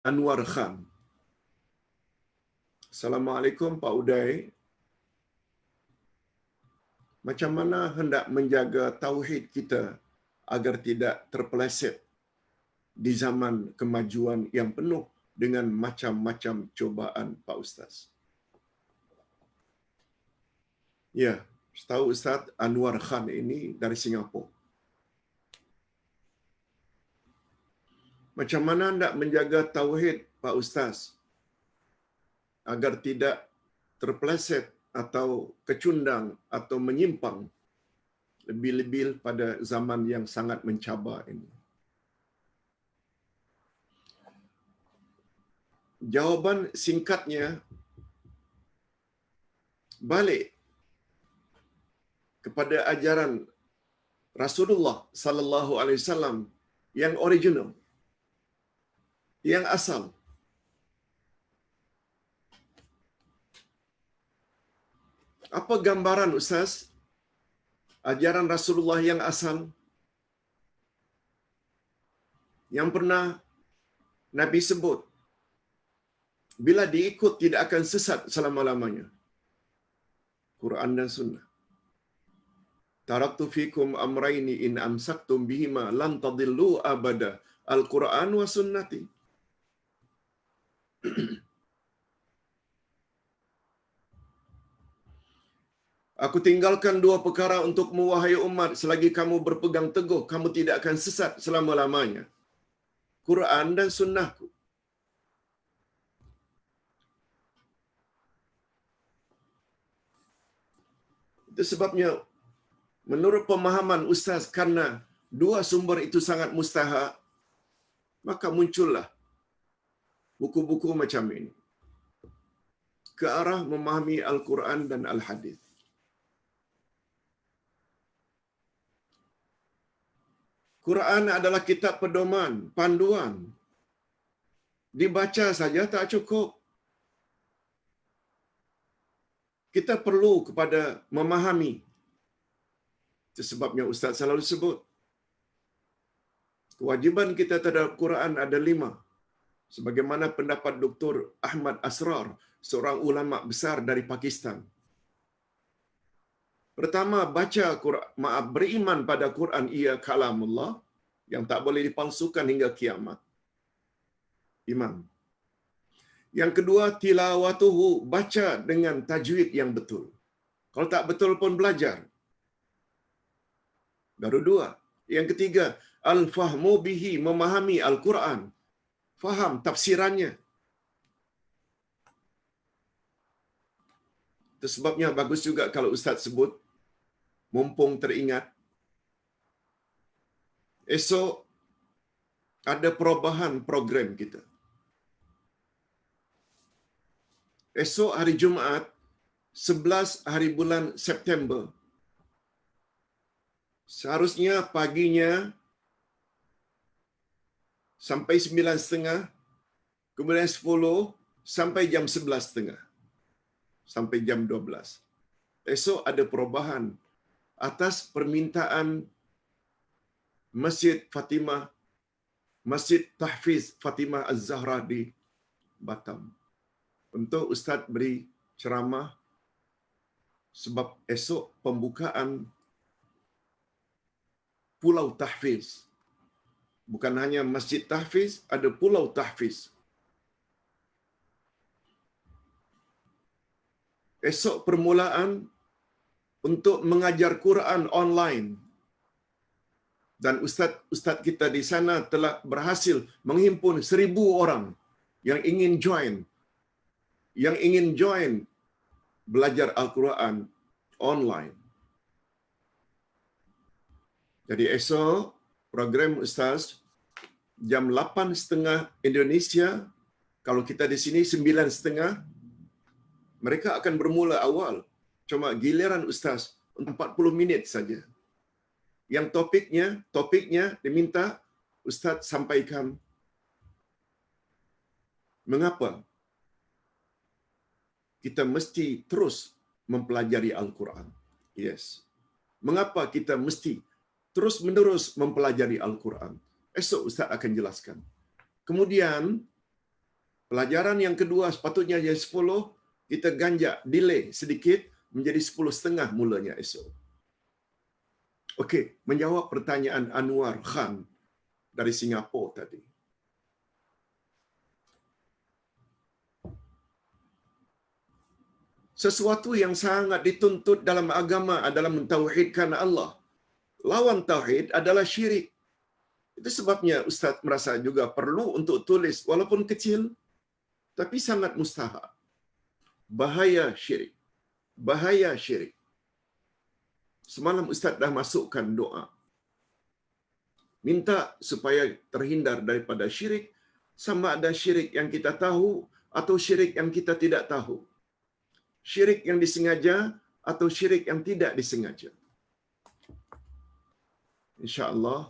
Anwar Khan. Assalamualaikum Pak Uday. Macam mana hendak menjaga tauhid kita agar tidak terpeleset di zaman kemajuan yang penuh dengan macam-macam cubaan, Pak Ustaz? Ya, setahu Ustaz, Anwar Khan ini dari Singapura. Macam mana hendak menjaga tauhid, Pak Ustaz, agar tidak terpeleset atau kecundang atau menyimpang, lebih-lebih pada zaman yang sangat mencabar ini? Jawapan singkatnya, balik kepada ajaran Rasulullah sallallahu alaihi wasallam yang original, yang asal. Apa gambaran Ustaz ajaran Rasulullah yang asal yang pernah Nabi sebut, bila diikut tidak akan sesat selama-lamanya? Quran dan Sunnah. Taraktu fikum amraini in amsaktum bihima lan tadillu abada. Al-Quran wa sunnati. Aku tinggalkan dua perkara untukmu, wahai umat, selagi kamu berpegang teguh, kamu tidak akan sesat selama-lamanya. Quran dan sunnahku. Itu sebabnya, menurut pemahaman Ustaz, karena dua sumber itu sangat mustahak, maka muncullah buku-buku macam ini ke arah memahami Al-Quran dan Al-Hadis. Quran adalah kitab pedoman, panduan. Dibaca saja tak cukup. Kita perlu kepada memahami. Itu sebabnya Ustaz selalu sebut, kewajiban kita terhadap Quran ada 5. Sebagaimana pendapat Dr. Ahmad Asrar, seorang ulama besar dari Pakistan. Pertama, baca Quran, beriman pada Quran, ia kalamullah yang tak boleh dipalsukan hingga kiamat. Iman. Yang kedua, tilawatuhu, baca dengan tajwid yang betul. Kalau tak betul pun belajar. Baru 2. Yang ketiga, al-fahmu bihi, memahami Al-Quran. Faham tafsirannya. Itu sebabnya bagus juga kalau Ustaz sebut, mumpung teringat, esok ada perubahan program kita. Esok hari Jumaat, 11 hari bulan September. Seharusnya paginya sampai 9.30, kemudian 10 sampai jam 11.30, sampai jam 12. Esok ada perubahan atas permintaan Masjid Fatimah, Masjid Tahfiz Fatimah Az-Zahra di Batam, untuk Ustaz beri ceramah, sebab esok pembukaan Pulau Tahfiz. Bukan hanya Masjid Tahfiz, ada Pulau Tahfiz. Esok permulaan untuk mengajar Quran online. Dan ustaz kita di sana telah berhasil menghimpun 1,000 orang yang ingin join belajar Al-Quran online. Jadi esok program Ustaz jam 8.30 Indonesia, kalau kita di sini 9.30, mereka akan bermula awal. Cuma giliran Ustaz 40 minit saja. Yang topiknya diminta Ustaz sampaikan mengapa kita mesti terus mempelajari Al-Quran. Yes. Mengapa kita mesti terus-menerus mempelajari Al-Quran? Esok Ustaz akan jelaskan. Kemudian Pelajaran yang kedua sepatutnya jadi 10, kita ganjak, delay sedikit menjadi 10.30 mulanya esok. Okey, menjawab pertanyaan Anwar Khan dari Singapura tadi. Sesuatu yang sangat dituntut dalam agama adalah mentauhidkan Allah. Lawan tauhid adalah syirik. Itu sebabnya Ustaz merasa juga perlu untuk tulis walaupun kecil tapi sangat mustahak. Bahaya syirik. Bahaya syirik. Semalam Ustaz dah masukkan doa. Minta supaya terhindar daripada syirik, sama ada syirik yang kita tahu atau syirik yang kita tidak tahu. Syirik yang disengaja atau syirik yang tidak disengaja. InsyaAllah,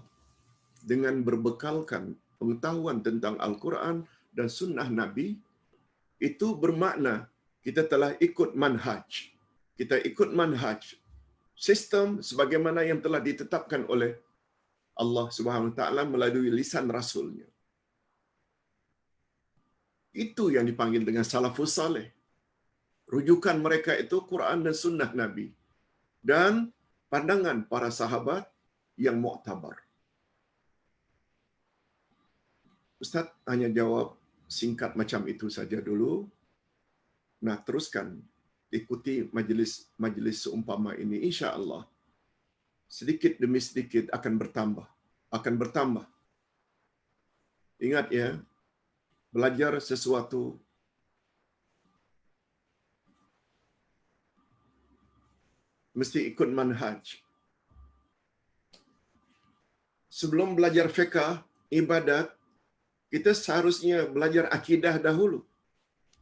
dengan berbekalkan pengetahuan tentang Al-Quran dan Sunnah Nabi, itu bermakna kita telah ikut manhaj. Kita ikut manhaj. Sistem sebagaimana yang telah ditetapkan oleh Allah Subhanahu Wa Taala melalui lisan Rasulnya. Itu yang dipanggil dengan salafus saleh. Rujukan mereka itu Quran dan Sunnah Nabi. Dan pandangan para sahabat yang muktabar. Ustaz hanya jawab singkat macam itu saja dulu. Nah, teruskan ikuti majlis seumpama ini, insya-Allah. Sedikit demi sedikit akan bertambah. Ingat ya, belajar sesuatu mesti ikut manhaj. Sebelum belajar fiqh, ibadat, kita seharusnya belajar akidah dahulu.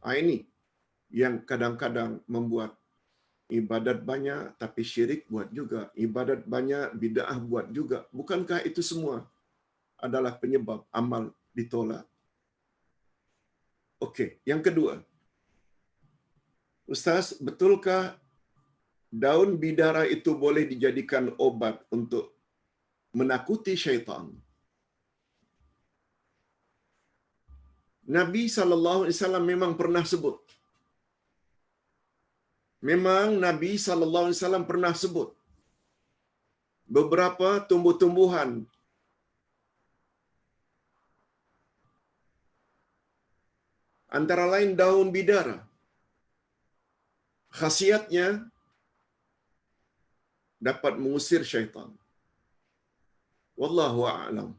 Ini yang kadang-kadang membuat ibadat banyak tapi syirik buat juga. Ibadat banyak, bid'ah buat juga. Bukankah itu semua adalah penyebab amal ditolak? Okey, yang kedua. Ustaz, betulkah daun bidara itu boleh dijadikan obat untuk menakuti syaitan? Nabi SAW memang pernah sebut. Nabi SAW pernah sebut beberapa tumbuh-tumbuhan antara lain daun bidara. Khasiatnya dapat mengusir syaitan. Wallahu a'lam.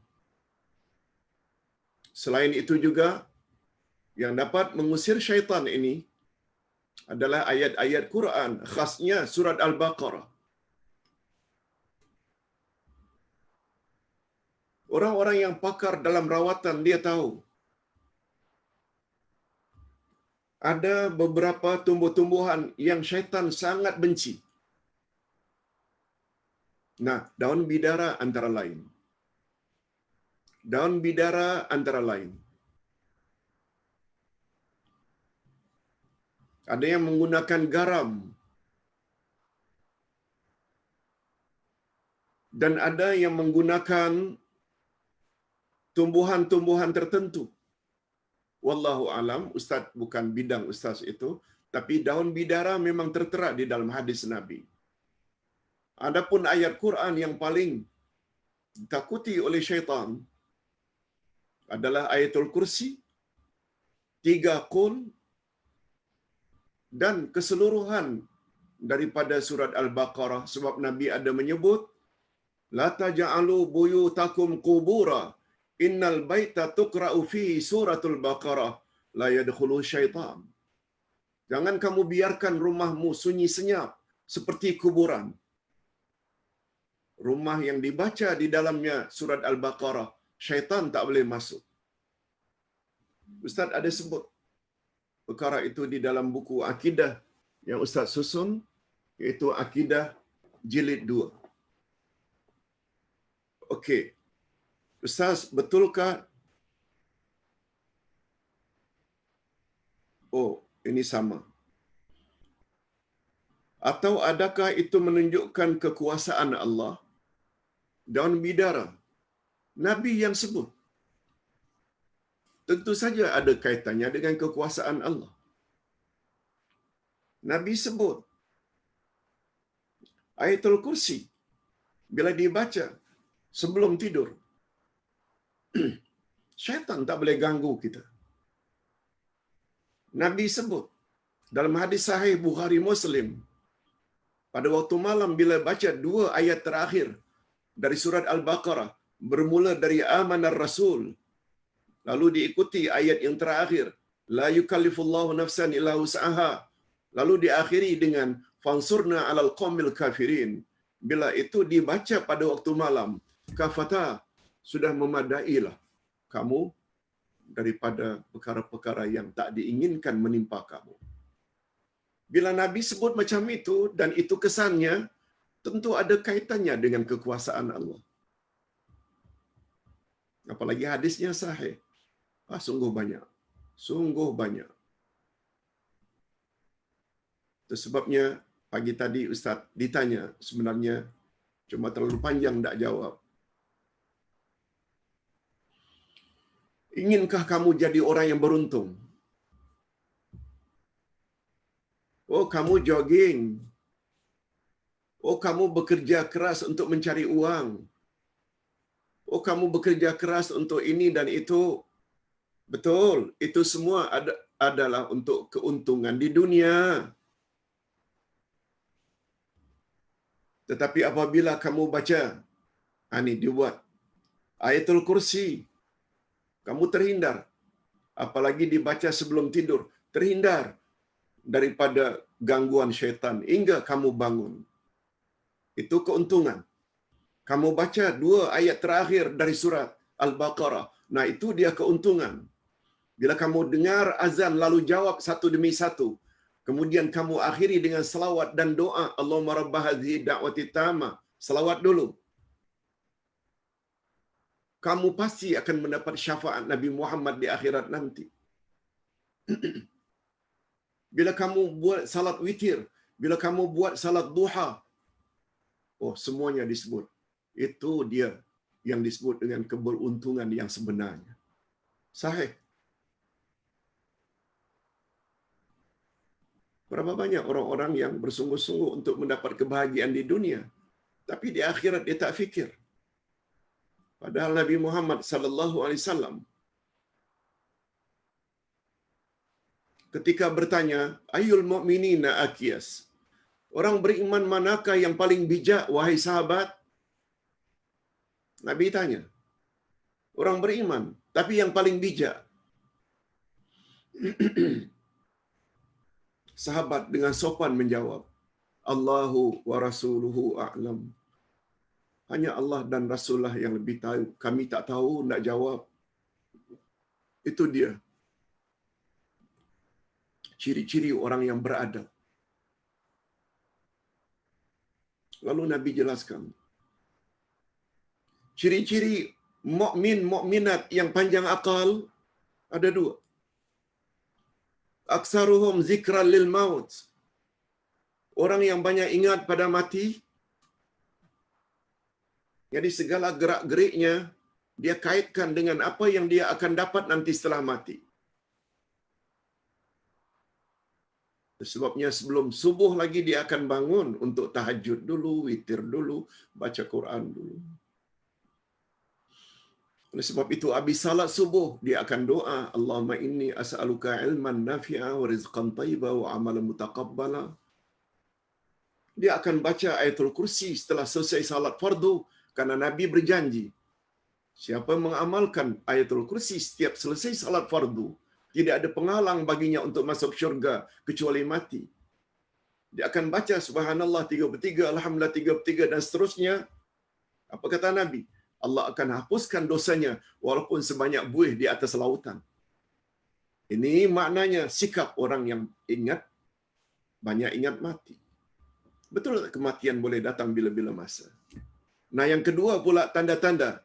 Selain itu juga, yang dapat mengusir syaitan ini adalah ayat-ayat Quran, khasnya surat Al-Baqarah. Orang-orang yang pakar dalam rawatan, dia tahu ada beberapa tumbuh-tumbuhan yang syaitan sangat benci. Nah, daun bidara antara lain. Daun bidara antara lain. Ada yang menggunakan garam. Dan ada yang menggunakan tumbuhan-tumbuhan tertentu. Wallahu alam, Ustaz bukan bidang Ustaz itu, tapi daun bidara memang tertera di dalam hadis Nabi. Adapun ayat Quran yang paling ditakuti oleh syaitan adalah ayatul kursi, 3 qul, dan keseluruhan daripada surat Al-Baqarah, sebab Nabi ada menyebut la taj'alu buyutakum qubura innal baita tuqra'u fi suratul Baqarah la yadkhulu syaitan. Jangan kamu biarkan rumahmu sunyi senyap seperti kuburan. Rumah yang dibaca di dalamnya surat Al-Baqarah, syaitan tak boleh masuk. Ustaz ada sebut perkara itu di dalam buku akidah yang Ustaz susun, iaitu Akidah Jilid 2. Okey. Ustaz, betulkah? Oh, ini sama. Atau adakah itu menunjukkan kekuasaan Allah? Daun bidara, Nabi yang sebut. tentu saja ada kaitannya dengan kekuasaan Allah. Nabi sebut Ayatul Kursi bila dibaca sebelum tidur, syaitan tak boleh ganggu kita. Nabi sebut dalam hadis sahih Bukhari Muslim, pada waktu malam bila baca 2 ayat terakhir dari surat Al-Baqarah, bermula dari amanar Rasul, lalu diikuti ayat yang terakhir, la yukallifullahu nafsan illa wus'aha, lalu diakhiri dengan fansurna 'alal qaumil kafirin. Bila itu dibaca pada waktu malam, kafata, sudah memadailah kamu daripada perkara-perkara yang tak diinginkan menimpa kamu. Bila Nabi sebut macam itu dan itu kesannya, tentu ada kaitannya dengan kekuasaan Allah. Apalagi hadisnya sahih. Sungguh banyak. Sungguh banyak. Itu sebabnya pagi tadi Ustaz ditanya, sebenarnya cuma terlalu panjang tak jawab. Inginkah kamu jadi orang yang beruntung? Oh, kamu jogging. Oh, kamu bekerja keras untuk mencari uang. Oh, kamu bekerja keras untuk ini dan itu. Betul, itu semua adalah untuk keuntungan di dunia. Tetapi apabila kamu baca, ini dibuat Ayatul Kursi, kamu terhindar. Apalagi dibaca sebelum tidur, terhindar daripada gangguan syaitan hingga kamu bangun. Itu keuntungan. Kamu baca 2 ayat terakhir dari surat Al-Baqarah. Nah, itu dia keuntungan. Bila kamu dengar azan lalu jawab satu demi satu, kemudian kamu akhiri dengan selawat dan doa, Allahumma rabb hadhihi da'wati tamah. Selawat dulu. Kamu pasti akan mendapat syafaat Nabi Muhammad di akhirat nanti. Bila kamu buat salat witir, bila kamu buat salat duha, semuanya disebut. Itu dia yang disebut dengan keberuntungan yang sebenarnya. Sahih. Berapa banyak orang-orang yang bersungguh-sungguh untuk mendapat kebahagiaan di dunia, tapi di akhirat dia tak fikir. Padahal Nabi Muhammad sallallahu alaihi wasallam ketika bertanya, ayyul mu'minina aqyas? Orang beriman manakah yang paling bijak, wahai sahabat? Nabi tanya. Orang beriman, tapi yang paling bijak. Sahabat dengan sopan menjawab, Allahu wa rasuluhu a'lam. Hanya Allah dan Rasulullah yang lebih tahu. Kami tak tahu nak jawab. Itu dia. Ciri-ciri orang yang beradab. Lalu Nabi jelaskan. Ciri-ciri mukmin mukminat yang panjang akal ada 2. Aksaruhum zikran lil maut. Orang yang banyak ingat pada mati. Jadi segala gerak-geriknya dia kaitkan dengan apa yang dia akan dapat nanti setelah mati. Sebabnya sebelum subuh lagi dia akan bangun untuk tahajud dulu, witir dulu, baca Quran dulu. Oleh sebab itu habis salat subuh dia akan doa, Allahumma inni as'aluka ilman nafi'a wa rizqan thayyiban wa amalan mutaqabbala. Dia akan baca Ayatul Kursi setelah selesai salat fardu, karena Nabi berjanji, siapa mengamalkan Ayatul Kursi setiap selesai salat fardu, tidak ada penghalang baginya untuk masuk syurga kecuali mati. Dia akan baca subhanallah 33, alhamdulillah 33 dan seterusnya. Apa kata Nabi? Allah akan hapuskan dosanya walaupun sebanyak buih di atas lautan. Ini maknanya sikap orang yang ingat, banyak ingat mati. Betul tak kematian boleh datang bila-bila masa? Nah, yang kedua pula tanda-tanda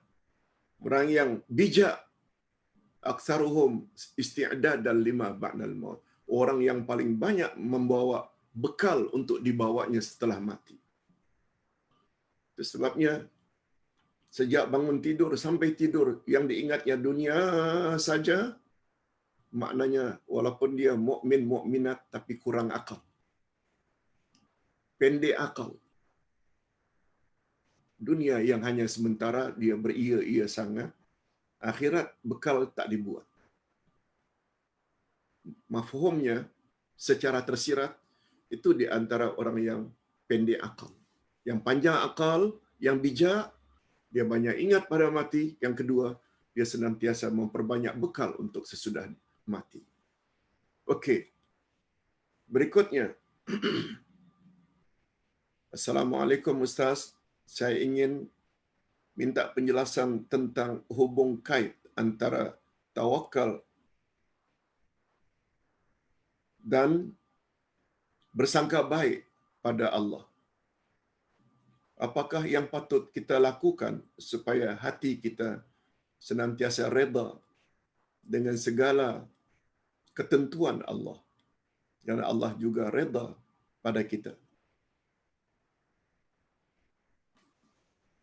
orang yang bijak, aksaruhum isti'dadan lima ba'dal maut. Orang yang paling banyak membawa bekal untuk dibawanya setelah mati. Itu sebabnya sejak bangun tidur sampai tidur yang diingatnya dunia saja, maknanya walaupun dia mukmin mukminat tapi kurang akal. Pendek akal. Dunia yang hanya sementara, dia beria-ia sangat. Akhirat bekal tak dibuat. Mafhumnya secara tersirat itu di antara orang yang pendek akal. Yang panjang akal, yang bijak, dia banyak ingat pada mati. Yang kedua, dia senantiasa memperbanyak bekal untuk sesudah mati. Okey. Berikutnya. Assalamualaikum Ustaz. Saya ingin minta penjelasan tentang hubung kait antara tawakal dan bersangka baik pada Allah. Apakah yang patut kita lakukan supaya hati kita senantiasa reda dengan segala ketentuan Allah dan Allah juga reda pada kita?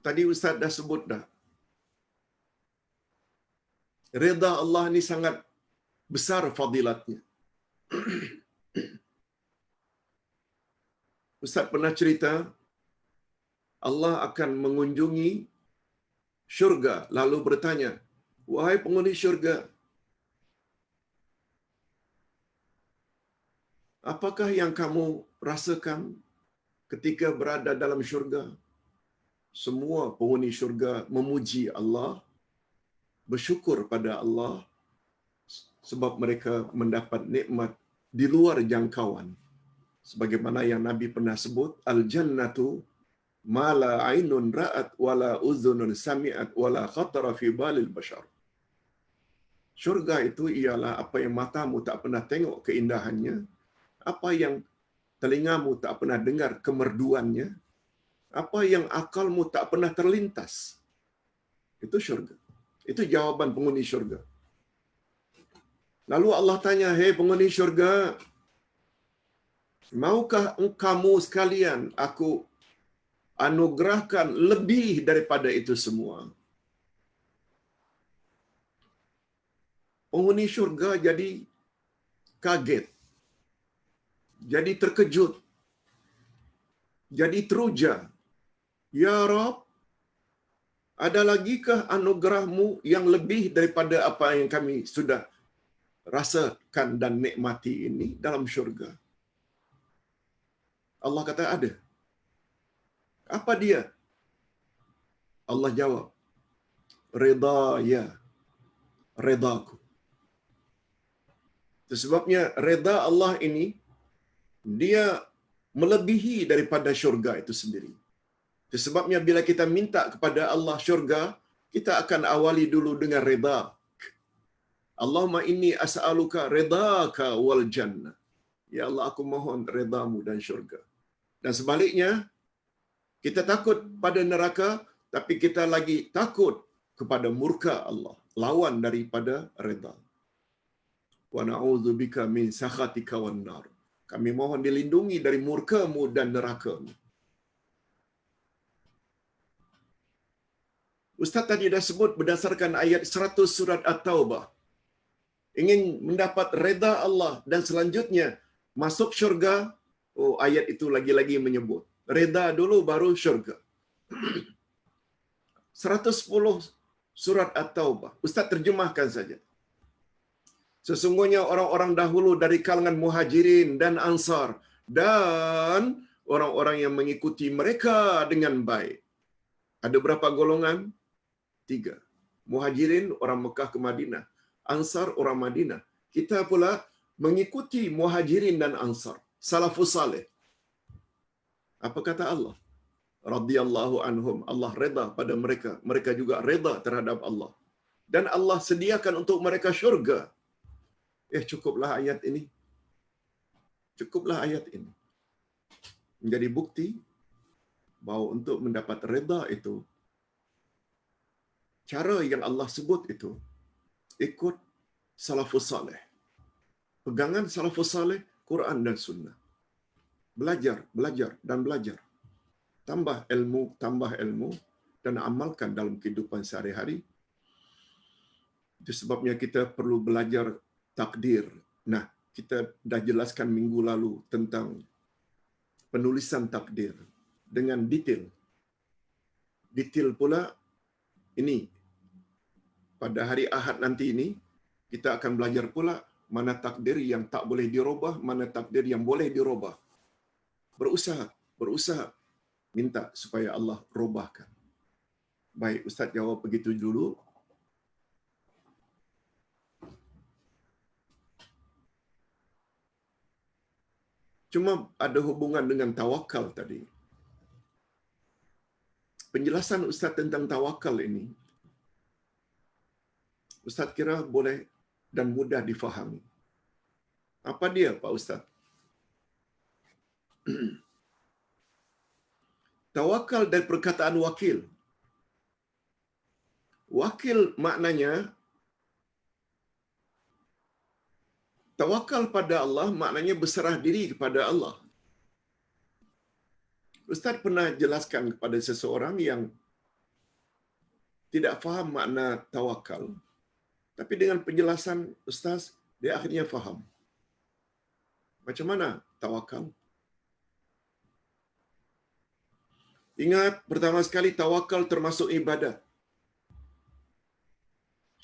Tadi Ustaz dah sebut dah. Reda Allah ni sangat besar fadilatnya. Ustaz pernah cerita Allah akan mengunjungi syurga lalu bertanya, "Wahai penghuni syurga, apakah yang kamu rasakan ketika berada dalam syurga?" Semua penghuni syurga memuji Allah, bersyukur pada Allah sebab mereka mendapat nikmat di luar jangkauan. Sebagaimana yang Nabi pernah sebut, al-jannatu ma la ainun ra'at wala uzunun sami'at wala khatara fi balil bashar. Syurga itu ialah apa yang matamu tak pernah tengok keindahannya, apa yang telingamu tak pernah dengar kemerduannya, apa yang akalmu tak pernah terlintas. Itu syurga. Itu jawaban penghuni syurga. Lalu Allah tanya, "Hei penghuni syurga, maukah kamu sekalian aku anugerahkan lebih daripada itu semua?" Penghuni syurga jadi kaget, jadi terkejut, jadi teruja. "Ya Rabb, ada lagikah anugerahmu yang lebih daripada apa yang kami sudah rasakan dan nikmati ini dalam syurga?" Allah kata, "Ada." "Apa dia?" Allah jawab, "Rida ya, redaku." Itu sebabnya reda Allah ini, dia melebihi daripada syurga itu sendiri. Itu sebabnya bila kita minta kepada Allah syurga, kita akan awali dulu dengan reda. Allahumma inni as'aluka redaka wal jannah. Ya Allah, aku mohon redamu dan syurga. Dan sebaliknya, kita takut pada neraka, tapi kita lagi takut kepada murka Allah, lawan daripada reda. Wa na'udzubika min sakhatika wan nar. Kami mohon dilindungi dari murka-Mu dan neraka-Mu. Ustaz tadi dah sebut berdasarkan ayat 100 surat At-Taubah. Ingin mendapat reda Allah dan selanjutnya masuk syurga, ayat itu lagi-lagi menyebut. Reda dulu baru syurga. 110 surat At-Taubah. Ustaz terjemahkan saja. Sesungguhnya orang-orang dahulu dari kalangan muhajirin dan ansar dan orang-orang yang mengikuti mereka dengan baik. Ada berapa golongan? 3. Muhajirin, orang Mekah ke Madinah. Ansar, orang Madinah. Kita pula mengikuti muhajirin dan ansar. Salafus salih. Apa kata Allah? Radhiyallahu anhum. Allah reda pada mereka. Mereka juga reda terhadap Allah. Dan Allah sediakan untuk mereka syurga. Cukuplah ayat ini. Cukuplah ayat ini. Menjadi bukti bahawa untuk mendapat reda itu, cara yang Allah sebut itu, ikut salafus salih. Pegangan salafus salih, Quran dan sunnah. Belajar, belajar dan belajar. Tambah ilmu dan amalkan dalam kehidupan sehari-hari. Itu sebabnya kita perlu belajar takdir. Nah, kita dah jelaskan minggu lalu tentang penulisan takdir dengan detail. Detail pula ini pada hari Ahad nanti ini kita akan belajar pula mana takdir yang tak boleh dirubah, mana takdir yang boleh dirubah. Berusaha minta supaya Allah robahkan. Baik, Ustaz jawab begitu dulu. Cuma ada hubungan dengan tawakal tadi. Penjelasan Ustaz tentang tawakal ini, Ustaz kira boleh dan mudah difahami. Apa dia, Pak Ustaz? Tawakal dari perkataan wakil. Wakil maknanya, tawakal pada Allah maknanya berserah diri kepada Allah. Ustaz pernah jelaskan kepada seseorang yang tidak faham makna tawakal. Tapi dengan penjelasan Ustaz, dia akhirnya faham. Macam mana tawakal? Ingat, pertama sekali tawakal termasuk ibadat.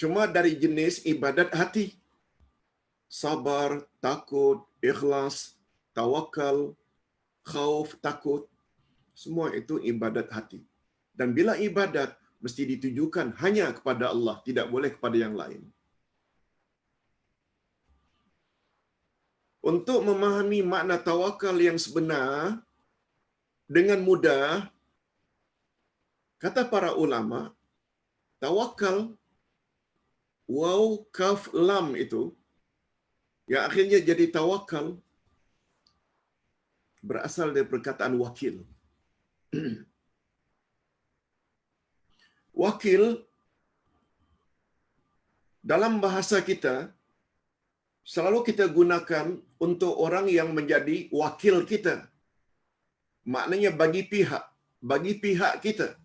Cuma dari jenis ibadat hati. Sabar, takut, ikhlas, tawakal, khauf, takut. Semua itu ibadat hati. Dan bila ibadat, mesti ditujukan hanya kepada Allah, tidak boleh kepada yang lain. Untuk memahami makna tawakal yang sebenar, dengan mudah, kata para ulama, tawakal, waw, kaf, lam itu, yang akhirnya jadi tawakal, berasal dari perkataan wakil. Wakil, dalam bahasa kita, selalu kita gunakan untuk orang yang menjadi wakil kita. Maknanya bagi pihak kita.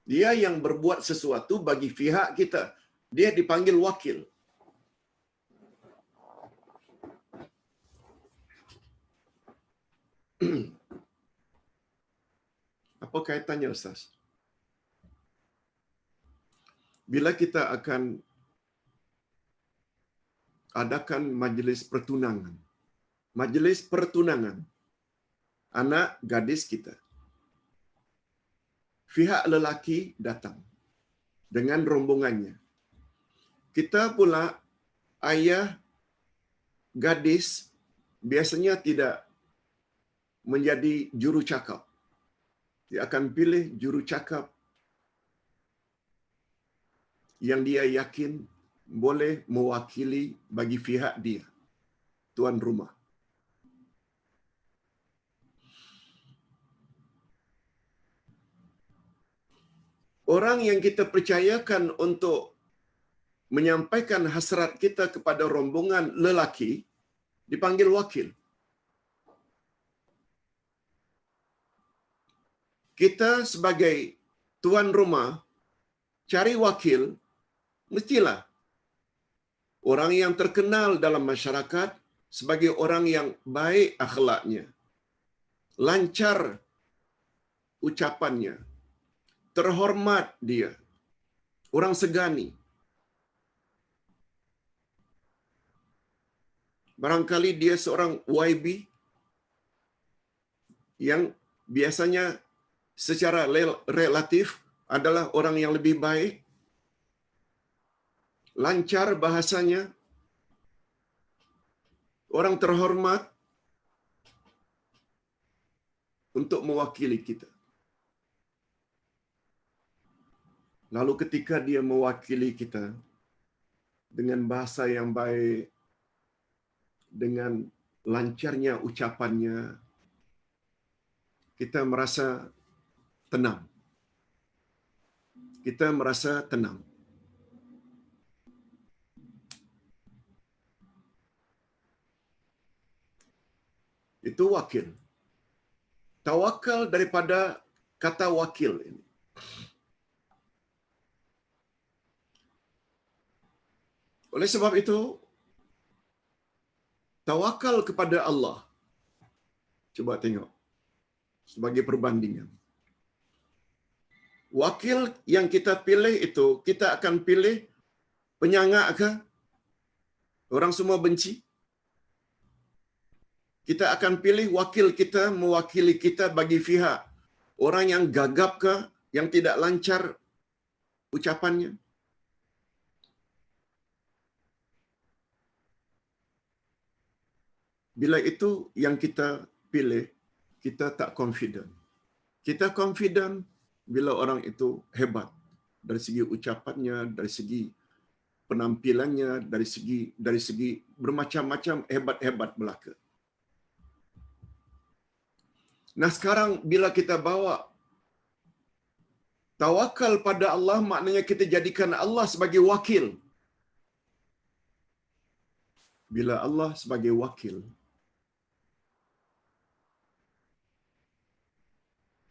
Dia yang berbuat sesuatu bagi pihak kita. Dia dipanggil wakil. Apa kaitannya, Ustaz? Bila kita akan adakan majlis pertunangan. Majlis pertunangan anak gadis kita. Pihak lelaki datang dengan rombongannya. Kita pula, ayah gadis, biasanya tidak menjadi juru cakap. Dia akan pilih juru cakap yang dia yakin boleh mewakili bagi pihak dia, tuan rumah. Orang yang kita percayakan untuk menyampaikan hasrat kita kepada rombongan lelaki dipanggil wakil. Kita sebagai tuan rumah cari wakil, mestilah orang yang terkenal dalam masyarakat sebagai orang yang baik akhlaknya, lancar ucapannya, terhormat dia, orang segani. Barangkali dia seorang YB yang biasanya secara relatif adalah orang yang lebih baik, lancar bahasanya, orang terhormat untuk mewakili kita. Lalu ketika dia mewakili kita dengan bahasa yang baik, dengan lancarnya ucapannya, kita merasa tenang. Kita merasa tenang. Itu wakil. Tawakal daripada kata wakil ini. Oleh sebab itu, Tawakal kepada Allah. Coba tengok sebagai perbandingan. Wakil yang kita pilih itu, kita akan pilih penyangak ke? Orang semua benci. Kita akan pilih wakil kita mewakili kita bagi pihak orang yang gagap ke, yang tidak lancar ucapannya. Bila itu yang kita pilih, kita tak confident. Kita confident bila orang itu hebat dari segi ucapannya, dari segi penampilannya, dari segi bermacam-macam hebat-hebat belaka. Nah sekarang bila kita bawa tawakal pada Allah, maknanya kita jadikan Allah sebagai wakil. Bila Allah sebagai wakil,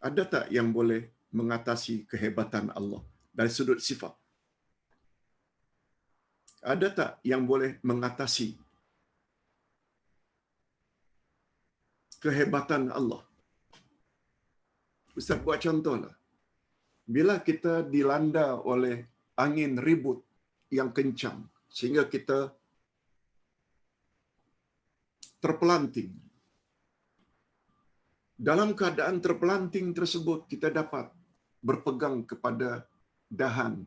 ada tak yang boleh mengatasi kehebatan Allah dari sudut sifat? Ada tak yang boleh mengatasi kehebatan Allah? Ustaz buat contohlah. Bila kita dilanda oleh angin ribut yang kencang sehingga kita terpelanting. Dalam keadaan terpelanting tersebut, kita dapat berpegang kepada dahan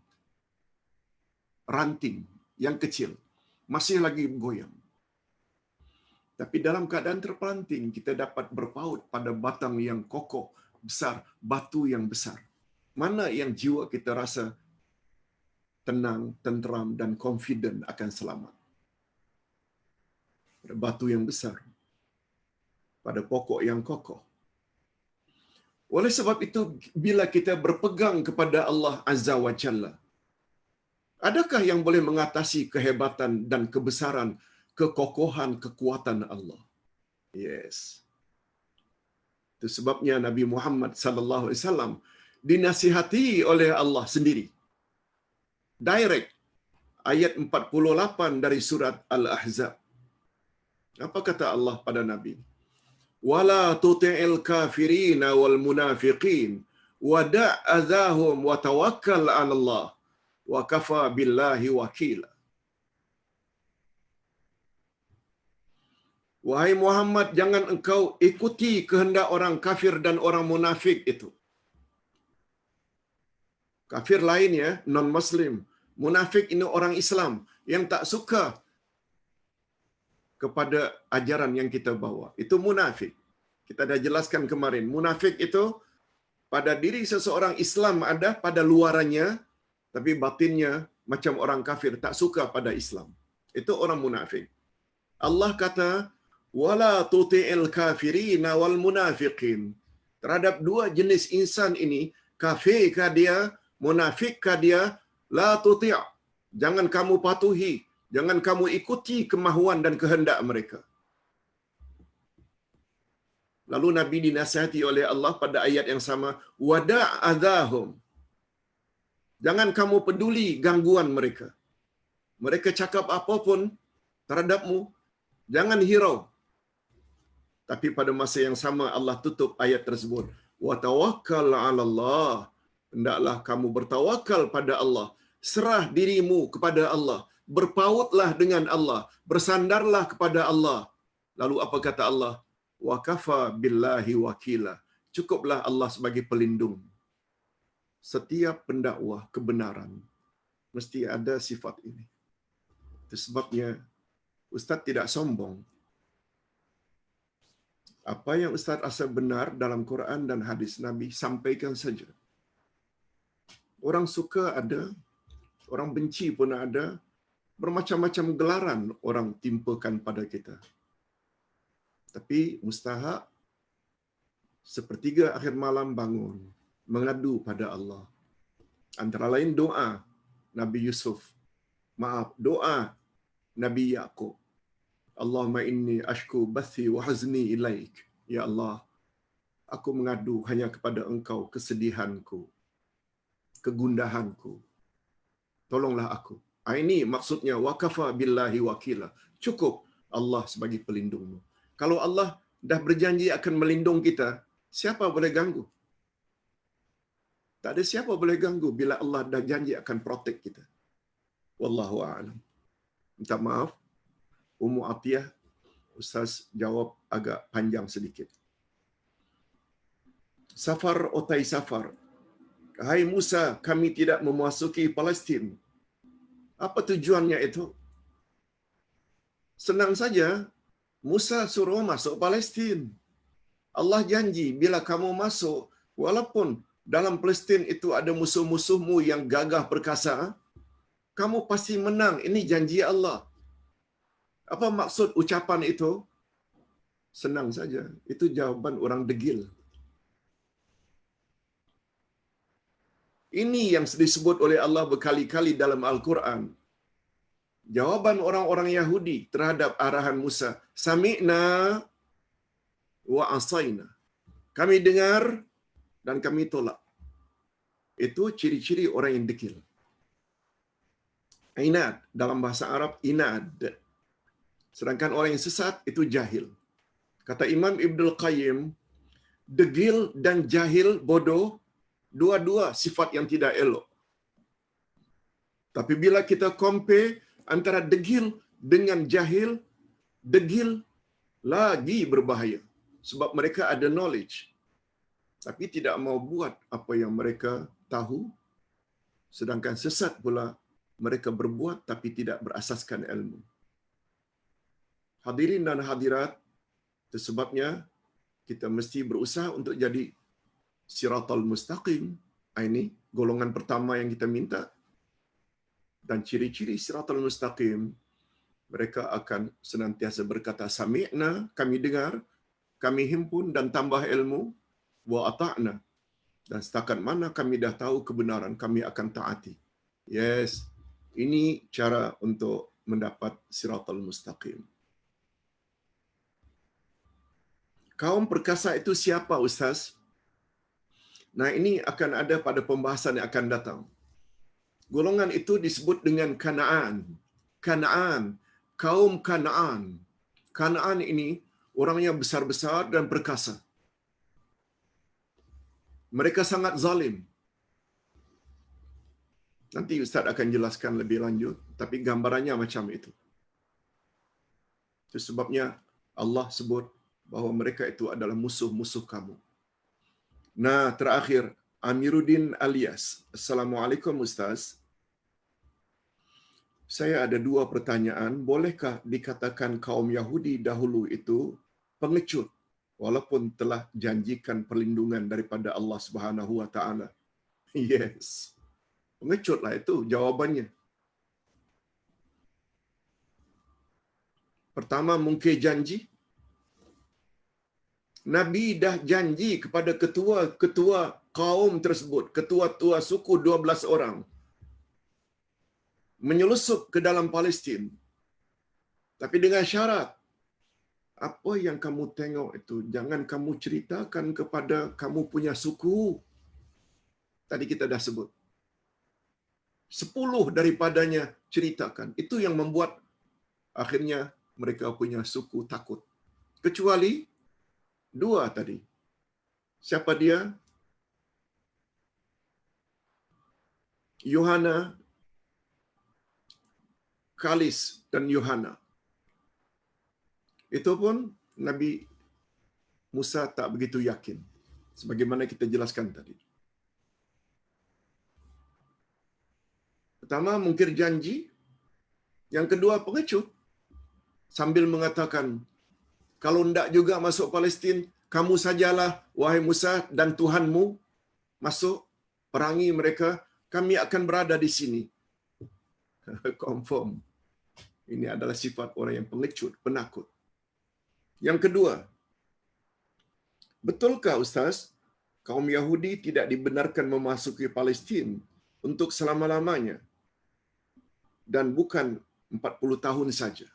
ranting yang kecil, masih lagi goyang. Tapi dalam keadaan terpelanting, kita dapat berpaut pada batang yang kokoh, besar, batu yang besar. Mana yang jiwa kita rasa tenang, tenteram dan confident akan selamat? Pada batu yang besar, pada pokok yang kokoh. Oleh sebab itu, bila kita berpegang kepada Allah Azza wa Jalla, adakah yang boleh mengatasi kehebatan dan kebesaran, kekokohan, kekuatan Allah? Yes. Itu sebabnya Nabi Muhammad sallallahu alaihi wasallam dinasihati oleh Allah sendiri. Direct ayat 48 dari surat Al-Ahzab. Apa kata Allah pada Nabi? Wala tuti'il kafirina wal munafiqin wada' adzahum wa tawakkal 'ala Allah wa kafa billahi wakila. Wahai Muhammad, jangan engkau ikuti kehendak orang kafir dan orang munafik itu. Kafir lain ya, non-Muslim. Munafik ini orang Islam yang tak suka kepada ajaran yang kita bawa. Itu munafik. Kita dah jelaskan kemarin. Munafik itu pada diri seseorang Islam ada, pada luarannya, tapi batinnya macam orang kafir, tak suka pada Islam. Itu orang munafik. Allah kata, wala tuti'il kafirina wal munafiqin. Terhadap dua jenis insan ini, kafir kah dia, munafik kah dia, la tuti'. Jangan kamu patuhi, jangan kamu ikuti kemahuan dan kehendak mereka. Lalu Nabi dinasihati oleh Allah pada ayat yang sama, wada' adzahum. Jangan kamu peduli gangguan mereka. Mereka cakap apapun terhadapmu, jangan hirau. Tapi pada masa yang sama Allah tutup ayat tersebut, wa tawakkal 'ala Allah. Hendaklah kamu bertawakal pada Allah, serah dirimu kepada Allah, berpautlah dengan Allah, bersandarlah kepada Allah. Lalu apa kata Allah? Wa kafa billahi wakila. Cukuplah Allah sebagai pelindung. Setiap pendakwah kebenaran mesti ada sifat ini. Itu sebabnya Ustaz tidak sombong. Apa yang Ustaz rasa benar dalam Quran dan hadis Nabi, sampaikan saja. Orang suka ada, orang benci pun ada, bermacam-macam gelaran orang timpakan pada kita. Tapi mustahak sepertiga akhir malam bangun, mengadu pada Allah. Antara lain doa Nabi Yusuf. Doa Nabi Yaqub. Allahumma inni ashku bathi wa huzni ilaik. Ya Allah, aku mengadu hanya kepada Engkau kesedihanku, kegundahanku. Tolonglah aku. Ini maksudnya wakafa billahi wakila. Cukup Allah sebagai pelindungmu. Kalau Allah dah berjanji akan melindung kita, siapa boleh ganggu? Tak ada siapa boleh ganggu bila Allah dah janji akan protect kita. Wallahu a'lam. Minta maaf, Ummu Atiyah, Ustaz jawab agak panjang sedikit. Safar otai safar. Hai Musa, kami tidak memasuki Palestin. Apa tujuannya itu? Senang saja, Musa suruh masuk Palestin. Allah janji bila kamu masuk, walaupun dalam Palestin itu ada musuh-musuhmu yang gagah perkasa, kamu pasti menang. Ini janji Allah. Apa maksud ucapan itu? Senang saja. Itu jawaban orang degil. Ini yang disebut oleh Allah berkali-kali dalam Al-Quran. Jawaban orang-orang Yahudi terhadap arahan Musa, Sami'na wa asaina. Kami dengar dan kami tolak. Itu ciri-ciri orang yang degil. Inad, dalam bahasa Arab, inad. Sedangkan orang yang sesat, itu jahil. Kata Imam Ibnul Qayyim, degil dan jahil, bodoh, dua-dua sifat yang tidak elok. Tapi bila kita compare antara degil dengan jahil, degil lagi berbahaya. Sebab mereka ada knowledge, tapi tidak mau buat apa yang mereka tahu. Sedangkan sesat pula, mereka berbuat tapi tidak berasaskan ilmu. Hadirin dan hadirat, itu sebabnya kita mesti berusaha untuk jadi siratal mustaqim. Ini golongan pertama yang kita minta. Dan ciri-ciri siratal mustaqim, mereka akan senantiasa berkata, Sami'na, kami dengar, kami himpun dan tambah ilmu, wa ata'na. Dan setakat mana kami dah tahu kebenaran, kami akan taati. Yes, ini cara untuk mendapat siratal mustaqim. Kaum perkasa itu siapa, Ustaz? Nah, ini akan ada pada pembahasan yang akan datang. Golongan itu disebut dengan Kanaan. Kanaan, kaum Kanaan. Kanaan ini orang yang besar-besar dan perkasa. Mereka sangat zalim. Nanti Ustaz akan jelaskan lebih lanjut, tapi gambarannya macam itu. Itu sebabnya Allah sebut bahawa mereka itu adalah musuh-musuh kamu. Nah, terakhir, Amiruddin Alias. Assalamualaikum Ustaz. Saya ada dua pertanyaan. Bolehkah dikatakan kaum Yahudi dahulu itu pengecut walaupun telah janjikan perlindungan daripada Allah Subhanahu wa taala? Yes. Pengecutlah itu jawabannya. Pertama, mungkir janji. Nabi dah janji kepada ketua-ketua kaum tersebut, ketua-ketua suku 12 orang, menyelusup ke dalam Palestin. Tapi dengan syarat, apa yang kamu tengok itu, jangan kamu ceritakan kepada kamu punya suku. Tadi kita dah sebut. 10 daripadanya ceritakan. Itu yang membuat akhirnya mereka punya suku takut. Kecuali 2 tadi. Siapa dia? Yohana, Kalis dan Yohana. Itu pun Nabi Musa tak begitu yakin. Sebagaimana kita jelaskan tadi. Pertama, mungkir janji. Yang kedua, pengecut. Sambil mengatakan, kalau tidak juga masuk Palestin, kamu sajalah, wahai Musa dan Tuhanmu, masuk, perangi mereka, kami akan berada di sini. Confirm. Ini adalah sifat orang yang pengecut, penakut. Yang kedua, betulkah Ustaz, kaum Yahudi tidak dibenarkan memasuki Palestin untuk selama-lamanya? Dan bukan 40 tahun saja.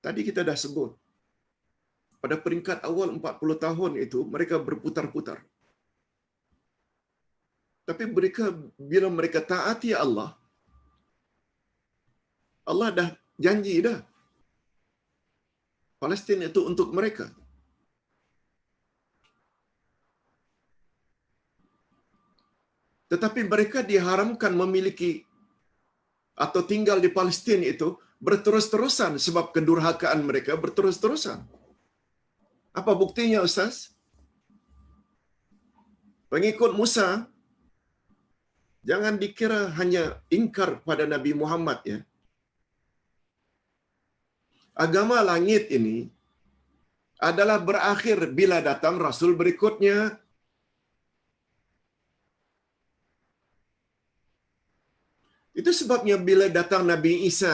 Tadi kita dah sebut, pada peringkat awal 40 tahun itu, mereka berputar-putar. Tapi mereka, bila mereka taati Allah, Allah dah janji dah, Palestin itu untuk mereka. Tetapi mereka diharamkan memiliki atau tinggal di Palestin itu berterus-terusan sebab kedurhakaan mereka berterus-terusan. Apa buktinya, Ustaz? Pengikut Musa jangan dikira hanya ingkar pada Nabi Muhammad ya. Agama langit ini adalah berakhir bila datang rasul berikutnya. Itu sebabnya bila datang Nabi Isa,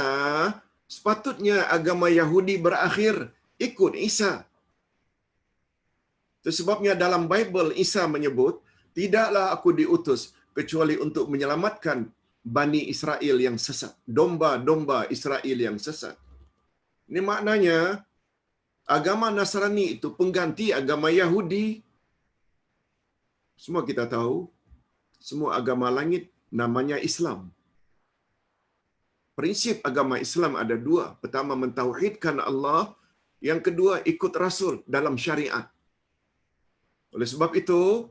sepatutnya agama Yahudi berakhir ikut Isa. Itu sebabnya dalam Bible Isa menyebut, tidaklah aku diutus kecuali untuk menyelamatkan Bani Israel yang sesat. Domba-domba Israel yang sesat. Ini maknanya, agama Nasrani itu pengganti agama Yahudi. Semua kita tahu, semua agama langit namanya Islam. Prinsip agama Islam ada dua. Pertama, mentauhidkan Allah. Yang kedua, ikut Rasul dalam syariat. Oleh sebab itu,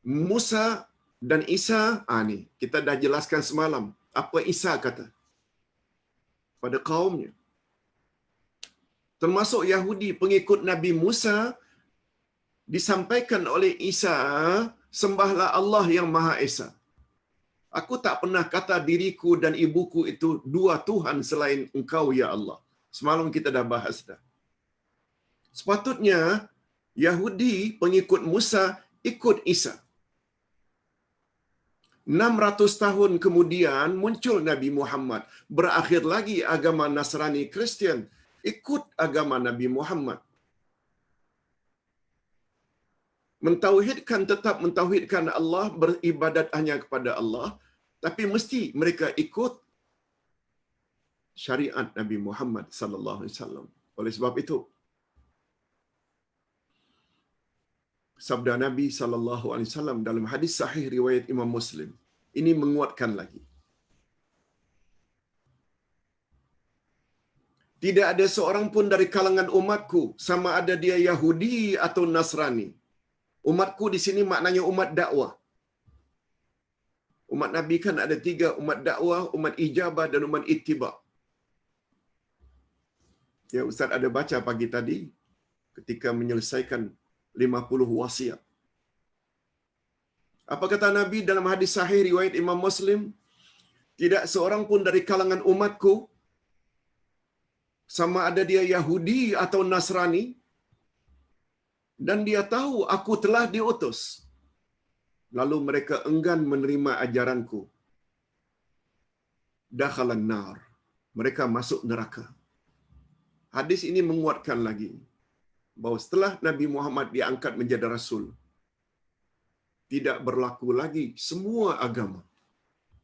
Musa dan Isa, ni kita dah jelaskan semalam. Apa Isa kata pada kaumnya. Termasuk Yahudi pengikut Nabi Musa, disampaikan oleh Isa, sembahlah Allah yang Maha Esa. Aku tak pernah kata diriku dan ibuku itu dua Tuhan selain Engkau, ya Allah. Semalam kita dah bahas dah. Sepatutnya Yahudi pengikut Musa ikut Isa. 600 tahun kemudian muncul Nabi Muhammad. Berakhir lagi agama Nasrani Kristian. Ikut agama Nabi Muhammad. Mentauhidkan, tetap mentauhidkan Allah, beribadat hanya kepada Allah, tapi mesti mereka ikut syariat Nabi Muhammad sallallahu alaihi wasallam. Oleh sebab itu, sabda Nabi sallallahu alaihi wasallam dalam hadis sahih riwayat Imam Muslim, ini menguatkan lagi. Tidak ada seorang pun dari kalangan umatku, sama ada dia Yahudi atau Nasrani. Umatku di sini maknanya umat dakwah. Umat Nabi kan ada 3, umat dakwah, umat ijabah dan umat ittiba. Ya, Ustaz ada baca pagi tadi ketika menyelesaikan 50 wasiat. Apa kata Nabi dalam hadis sahih riwayat Imam Muslim? Tidak seorang pun dari kalangan umatku, sama ada dia Yahudi atau Nasrani, dan dia tahu aku telah diutus, lalu mereka enggan menerima ajaranku, dakhalan nar, mereka masuk neraka. Hadis ini menguatkan lagi bahawa setelah Nabi Muhammad diangkat menjadi Rasul, tidak berlaku lagi semua agama,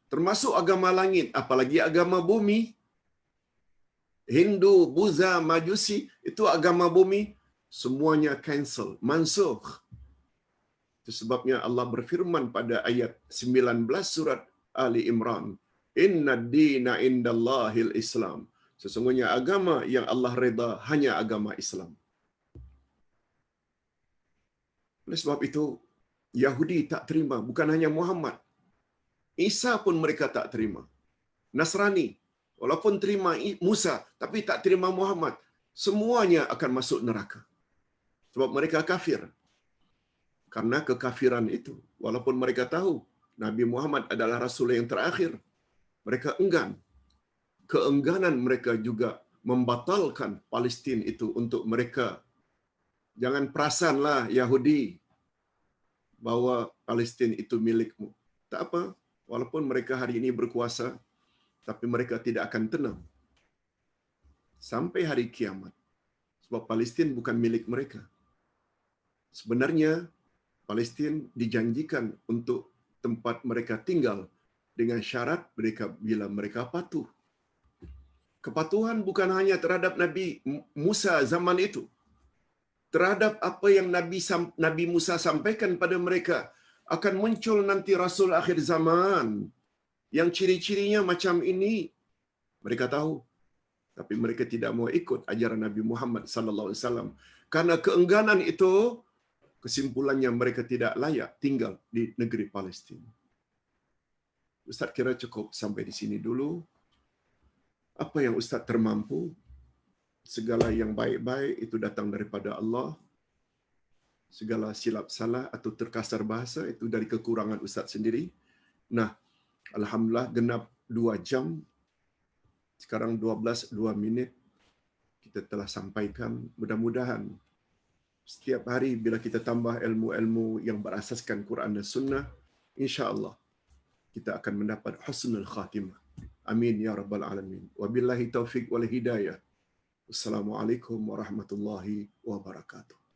termasuk agama langit, apalagi agama bumi. Hindu, Buddha, Majusi, itu agama bumi, semuanya cancel, mansukh. Itu sebabnya Allah berfirman pada ayat 19 surat Ali Imran, Inna ad-dina indallahil Islam. Sesungguhnya agama yang Allah redha hanya agama Islam. Oleh sebab itu, Yahudi tak terima, bukan hanya Muhammad. Isa pun mereka tak terima. Nasrani, walaupun terima Musa, tapi tak terima Muhammad, semuanya akan masuk neraka. Sebab mereka kafir. Karena kekafiran itu, walaupun mereka tahu Nabi Muhammad adalah Rasul yang terakhir, mereka enggan. Keengganan mereka juga membatalkan Palestin itu untuk mereka. Jangan perasanlah Yahudi bahawa Palestin itu milikmu. Tak apa, walaupun mereka hari ini berkuasa, tapi mereka tidak akan tenang sampai hari kiamat. Sebab Palestin bukan milik mereka. Sebenarnya, Palestin dijanjikan untuk tempat mereka tinggal dengan syarat mereka bila mereka patuh. Kepatuhan bukan hanya terhadap Nabi Musa zaman itu. Terhadap apa yang Nabi Musa sampaikan pada mereka, akan muncul nanti Rasul akhir zaman yang ciri-cirinya macam ini. Mereka tahu. Tapi mereka tidak mau ikut ajaran Nabi Muhammad sallallahu alaihi wasallam. Karena keengganan itu, kesimpulannya mereka tidak layak tinggal di negeri Palestin. Ustaz kira cukup sampai di sini dulu. Apa yang Ustaz termampu, segala yang baik-baik itu datang daripada Allah. Segala silap salah atau terkasar bahasa itu dari kekurangan Ustaz sendiri. Nah, alhamdulillah genap 2 jam. Sekarang 12:02 kita telah sampaikan. Mudah-mudahan setiap hari bila kita tambah ilmu-ilmu yang berasaskan Quran dan Sunnah, insya-Allah kita akan mendapat husnul khatimah. Amin ya rabbal alamin. Wabillahi taufiq wal hidayah. Wassalamualaikum warahmatullahi wabarakatuh.